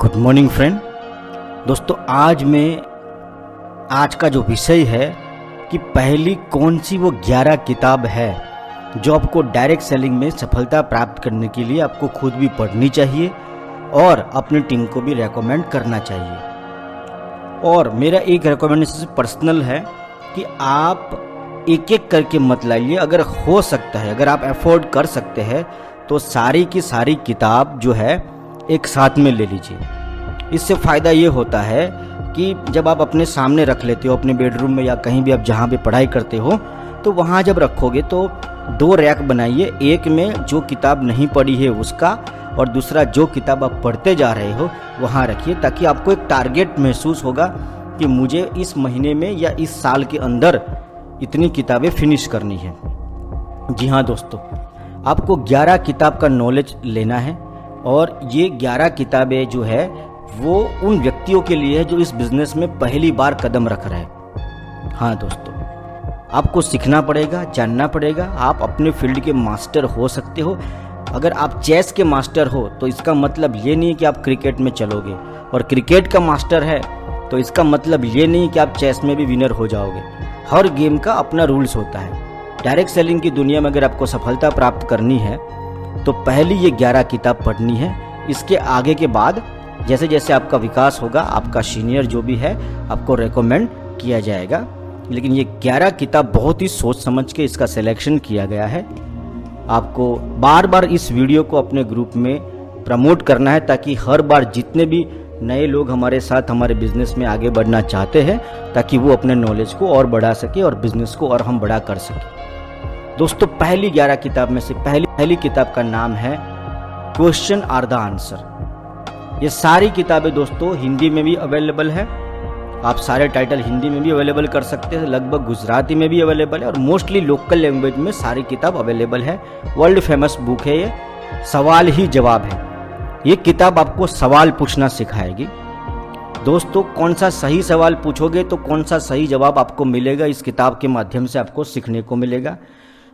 Good morning friend. दोस्तों आज का जो विषय है कि पहली कौन सी वो 11 किताब है जो आपको डायरेक्ट सेलिंग में सफलता प्राप्त करने के लिए आपको खुद भी पढ़नी चाहिए और अपनी टीम को भी रेकमेंड करना चाहिए। और मेरा एक रेकमेंडेशन पर्सनल है कि आप एक एक करके मत लाइए। अगर हो सकता है, अगर आप अफोर्ड कर सकते हैं तो सारी की सारी किताब जो है एक साथ में ले लीजिए। इससे फ़ायदा ये होता है कि जब आप अपने सामने रख लेते हो, अपने बेडरूम में या कहीं भी आप जहाँ भी पढ़ाई करते हो, तो वहाँ जब रखोगे तो 2 रैक बनाइए। एक में जो किताब नहीं पढ़ी है उसका, और दूसरा जो किताब आप पढ़ते जा रहे हो वहाँ रखिए, ताकि आपको एक टारगेट महसूस होगा कि मुझे इस महीने में या इस साल के अंदर इतनी किताबें फिनिश करनी है। जी हाँ दोस्तों, आपको 11 किताब का नॉलेज लेना है और ये 11 किताबें जो है वो उन व्यक्तियों के लिए है जो इस बिज़नेस में पहली बार कदम रख रहे हैं। हाँ दोस्तों, आपको सीखना पड़ेगा, जानना पड़ेगा। आप अपने फील्ड के मास्टर हो सकते हो। अगर आप चेस के मास्टर हो तो इसका मतलब ये नहीं कि आप क्रिकेट में चलोगे, और क्रिकेट का मास्टर है तो इसका मतलब ये नहीं कि आप चेस में भी विनर हो जाओगे। हर गेम का अपना रूल्स होता है। डायरेक्ट सेलिंग की दुनिया में अगर आपको सफलता प्राप्त करनी है तो पहली ये 11 किताब पढ़नी है। इसके आगे के बाद जैसे जैसे आपका विकास होगा, आपका सीनियर जो भी है आपको रेकमेंड किया जाएगा। लेकिन ये 11 किताब बहुत ही सोच समझ के इसका सिलेक्शन किया गया है। आपको बार बार इस वीडियो को अपने ग्रुप में प्रमोट करना है, ताकि हर बार जितने भी नए लोग हमारे साथ हमारे बिजनेस में आगे बढ़ना चाहते हैं, ताकि वो अपने नॉलेज को और बढ़ा सके और बिजनेस को और हम बड़ा कर सके। दोस्तों, पहली 11 किताब में से पहली किताब का नाम है क्वेश्चन आर द आंसर। ये सारी किताबें दोस्तों हिंदी में भी अवेलेबल है। आप सारे टाइटल हिंदी में भी अवेलेबल कर सकते हैं, लगभग गुजराती में भी अवेलेबल है, और मोस्टली लोकल लैंग्वेज में सारी किताब अवेलेबल है। वर्ल्ड फेमस बुक है ये। सवाल ही जवाब है। ये किताब आपको सवाल पूछना सिखाएगी। दोस्तों, कौन सा सही सवाल पूछोगे तो कौन सा सही जवाब आपको मिलेगा, इस किताब के माध्यम से आपको सीखने को मिलेगा।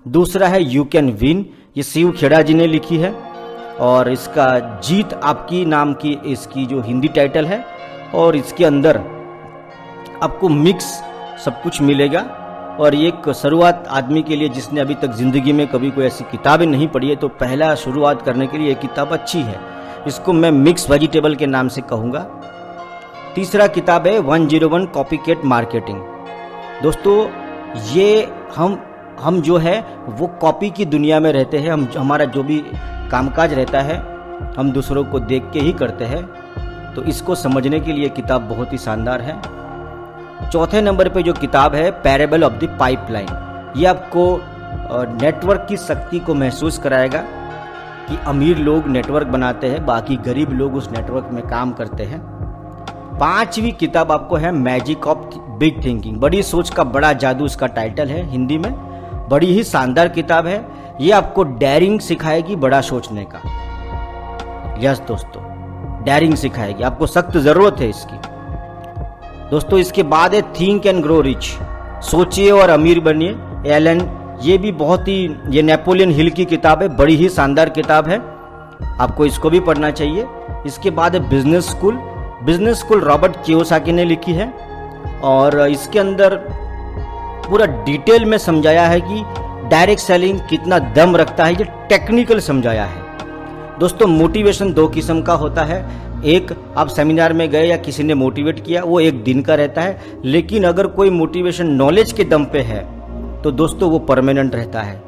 दूसरा है यू कैन विन। ये शिव खेड़ा जी ने लिखी है, और इसका जीत आपकी नाम की इसकी जो हिंदी टाइटल है, और इसके अंदर आपको मिक्स सब कुछ मिलेगा। और एक शुरुआत आदमी के लिए जिसने अभी तक ज़िंदगी में कभी कोई ऐसी किताबें नहीं पढ़ी है, तो पहला शुरुआत करने के लिए ये किताब अच्छी है। इसको मैं मिक्स वेजिटेबल के नाम से कहूँगा। तीसरा किताब है 101 कॉपीकैट मार्केटिंग। दोस्तों, ये हम जो है वो कॉपी की दुनिया में रहते हैं। हमारा जो भी कामकाज रहता है हम दूसरों को देख के ही करते हैं, तो इसको समझने के लिए किताब बहुत ही शानदार है। चौथे नंबर पे जो किताब है पैरेबल ऑफ द पाइपलाइन, ये आपको नेटवर्क की शक्ति को महसूस कराएगा कि अमीर लोग नेटवर्क बनाते हैं, बाकी गरीब लोग उस नेटवर्क में काम करते हैं। 5वीं किताब आपको है मैजिक ऑफ बिग थिंकिंग। बड़ी सोच का बड़ा जादू इसका टाइटल है हिंदी में। बड़ी ही शानदार किताब है। ये आपको डेयरिंग सिखाएगी, बड़ा सोचने का। यस दोस्तों, डेयरिंग सिखाएगी, आपको सख्त जरूरत है इसकी। दोस्तों, इसके बाद है थिंक एंड ग्रो रिच। सोचिए और अमीर बनिए, एलन। ये भी बहुत ही, ये नेपोलियन हिल की किताब है। बड़ी ही शानदार किताब है, आपको इसको भी पढ़ना चाहिए। इसके बाद है बिजनेस स्कूल रॉबर्ट कियोसाकी ने लिखी है, और इसके अंदर पूरा डिटेल में समझाया है कि डायरेक्ट सेलिंग कितना दम रखता है। ये टेक्निकल समझाया है। दोस्तों, मोटिवेशन 2 किस्म का होता है। एक, आप सेमिनार में गए या किसी ने मोटिवेट किया, वो एक दिन का रहता है। लेकिन अगर कोई मोटिवेशन नॉलेज के दम पे है तो दोस्तों वो परमानेंट रहता है।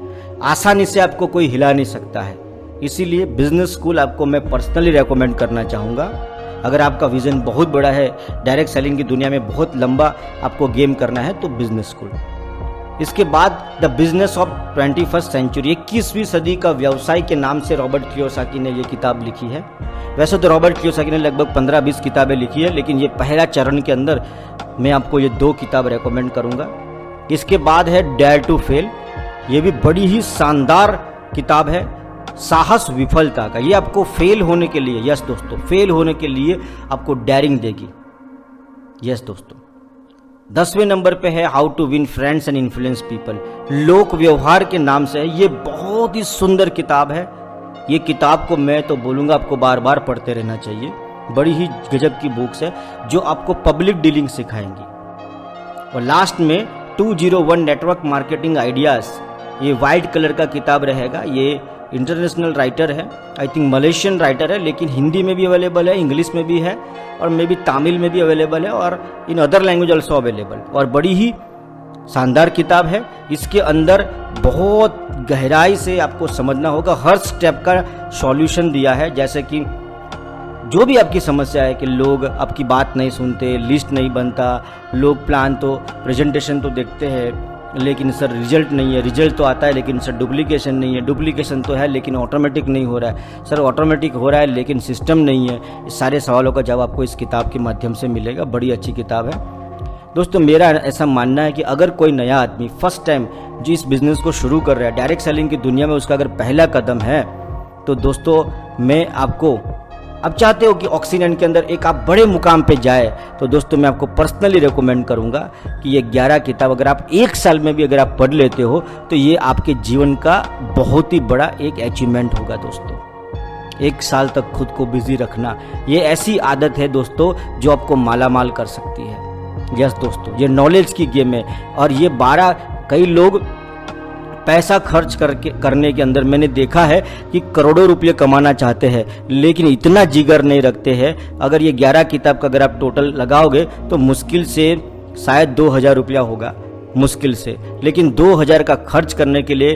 आसानी से आपको कोई हिला नहीं सकता है। इसीलिए बिजनेस स्कूल आपको मैं पर्सनली रेकमेंड करना चाहूँगा। अगर आपका विजन बहुत बड़ा है, डायरेक्ट सेलिंग की दुनिया में बहुत लंबा आपको गेम करना है, तो बिजनेस स्कूल। इसके बाद the business of 21st century, 21वीं सदी का व्यवसाय के नाम से रॉबर्ट कियोसाकी ने ये किताब लिखी है। वैसे तो रॉबर्ट कियोसाकी ने लगभग 15-20 किताबें लिखी है, लेकिन ये पहला चरण के अंदर मैं आपको ये 2 किताब रेकमेंड करूँगा। इसके बाद है डेयर टू फेल। ये भी बड़ी ही शानदार किताब है, साहस विफलता का। ये आपको फेल होने के लिए, यस दोस्तों, फेल होने के लिए आपको डेयरिंग देगी। यस दोस्तों, 10वें नंबर पे है how to win friends and influence people. लोक व्यवहार के नाम से है। ये बहुत ही सुंदर किताब है। ये किताब को मैं तो बोलूँगा आपको बार बार पढ़ते रहना चाहिए। बड़ी ही गजब की बुक्स है जो आपको पब्लिक डीलिंग सिखाएंगी। और लास्ट में 201 नेटवर्क मार्केटिंग आइडियाज़, ये वाइट कलर का किताब रहेगा। ये इंटरनेशनल राइटर है, आई थिंक मलेशियन राइटर है, लेकिन हिंदी में भी अवेलेबल है, इंग्लिश में भी है और मे बी तमिल में भी अवेलेबल है और in other language also available. और बड़ी ही शानदार किताब है। इसके अंदर बहुत गहराई से आपको समझना होगा, हर स्टेप का सॉल्यूशन दिया है। जैसे कि जो भी आपकी समस्या है कि लोग आपकी बात नहीं सुनते, लिस्ट नहीं बनता, लोग प्लान तो प्रेजेंटेशन तो देखते हैं लेकिन सर रिजल्ट नहीं है, रिजल्ट तो आता है लेकिन सर डुप्लीकेशन नहीं है, डुप्लीकेशन तो है लेकिन ऑटोमेटिक नहीं हो रहा है, सर ऑटोमेटिक हो रहा है लेकिन सिस्टम नहीं है। इस सारे सवालों का जवाब आपको इस किताब के माध्यम से मिलेगा। बड़ी अच्छी किताब है दोस्तों। मेरा ऐसा मानना है कि अगर कोई नया आदमी फर्स्ट टाइम जो इस बिज़नेस को शुरू कर रहा है, डायरेक्ट सेलिंग की दुनिया में उसका अगर पहला कदम है, तो दोस्तों मैं आपको, अब चाहते हो कि ऑक्सीजन के अंदर एक आप बड़े मुकाम पे जाए, तो दोस्तों मैं आपको पर्सनली रेकमेंड करूंगा कि ये 11 किताब अगर आप एक साल में भी अगर आप पढ़ लेते हो तो ये आपके जीवन का बहुत ही बड़ा एक अचीवमेंट होगा दोस्तों। एक साल तक खुद को बिजी रखना, ये ऐसी आदत है दोस्तों जो आपको माला माल कर सकती है। यस दोस्तों, ये नॉलेज की गेम है। और ये 12, कई लोग पैसा खर्च करने के अंदर मैंने देखा है कि करोड़ों रुपये कमाना चाहते हैं लेकिन इतना जिगर नहीं रखते हैं। अगर ये 11 किताब का अगर आप टोटल लगाओगे तो मुश्किल से शायद 2000 रुपया होगा, मुश्किल से। लेकिन 2000 का खर्च करने के लिए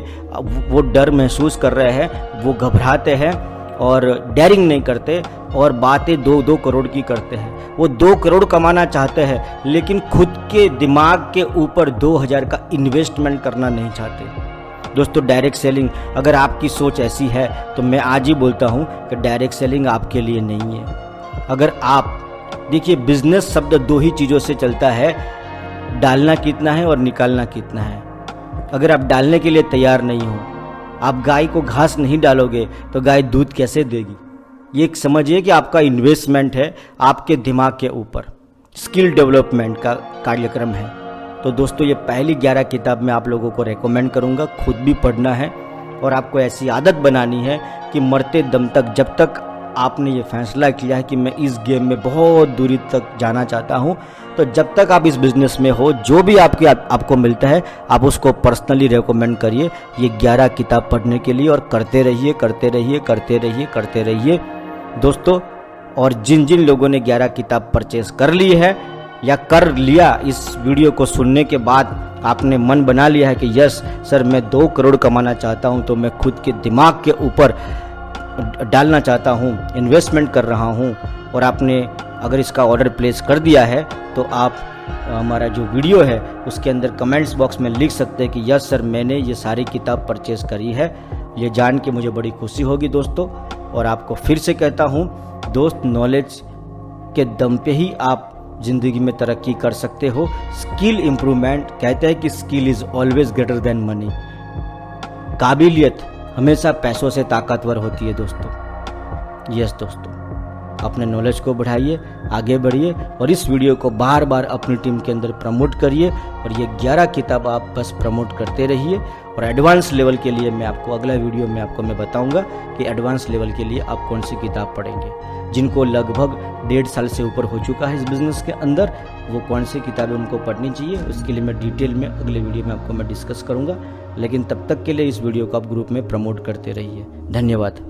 वो डर महसूस कर रहे हैं, वो घबराते हैं और डेयरिंग नहीं करते और बातें 2-2 करोड़ की करते हैं। वो 2 करोड़ कमाना चाहते हैं लेकिन खुद के दिमाग के ऊपर 2000 का इन्वेस्टमेंट करना नहीं चाहते। दोस्तों डायरेक्ट सेलिंग, अगर आपकी सोच ऐसी है तो मैं आज ही बोलता हूं कि डायरेक्ट सेलिंग आपके लिए नहीं है। अगर आप देखिए, बिजनेस शब्द 2 ही चीज़ों से चलता है, डालना कितना है और निकालना कितना है। अगर आप डालने के लिए तैयार नहीं हो, आप गाय को घास नहीं डालोगे तो गाय दूध कैसे देगी। ये एक समझिए कि आपका इन्वेस्टमेंट है आपके दिमाग के ऊपर, स्किल डेवलपमेंट का कार्यक्रम है। तो दोस्तों ये पहली 11 किताब मैं आप लोगों को रेकमेंड करूंगा, खुद भी पढ़ना है और आपको ऐसी आदत बनानी है कि मरते दम तक, जब तक आपने ये फैसला किया है कि मैं इस गेम में बहुत दूरी तक जाना चाहता हूं, तो जब तक आप इस बिज़नेस में हो, जो भी आपको मिलता है आप उसको पर्सनली रेकमेंड करिए ये 11 किताब पढ़ने के लिए और करते रहिए, करते रहिए, करते रहिए, करते रहिए दोस्तों। और जिन जिन लोगों ने 11 किताब परचेस कर ली है या कर लिया, इस वीडियो को सुनने के बाद आपने मन बना लिया है कि यस सर मैं 2 करोड़ कमाना चाहता हूं, तो मैं खुद के दिमाग के ऊपर डालना चाहता हूं, इन्वेस्टमेंट कर रहा हूं, और आपने अगर इसका ऑर्डर प्लेस कर दिया है तो आप हमारा जो वीडियो है उसके अंदर कमेंट्स बॉक्स में लिख सकते हैं कि यस सर मैंने ये सारी किताब परचेस करी है। ये जान के मुझे बड़ी खुशी होगी दोस्तों। और आपको फिर से कहता हूँ दोस्त, नॉलेज के दम पे ही आप ज़िंदगी में तरक्की कर सकते हो। स्किल इम्प्रूवमेंट, कहते हैं कि skill is always greater than money. काबिलियत हमेशा पैसों से ताकतवर होती है दोस्तों। यस दोस्तों, अपने नॉलेज को बढ़ाइए, आगे बढ़िए और इस वीडियो को बार बार अपनी टीम के अंदर प्रमोट करिए। और ये 11 किताब आप बस प्रमोट करते रहिए। और एडवांस लेवल के लिए मैं आपको अगला वीडियो में आपको मैं बताऊंगा कि एडवांस लेवल के लिए आप कौन सी किताब पढ़ेंगे। जिनको लगभग 1.5 साल से ऊपर हो चुका है इस बिज़नेस के अंदर, वो कौन सी किताबें उनको पढ़नी चाहिए, उसके लिए मैं डिटेल में अगले वीडियो में आपको मैं डिस्कस करूँगा। लेकिन तब तक के लिए इस वीडियो को आप ग्रुप में प्रमोट करते रहिए। धन्यवाद।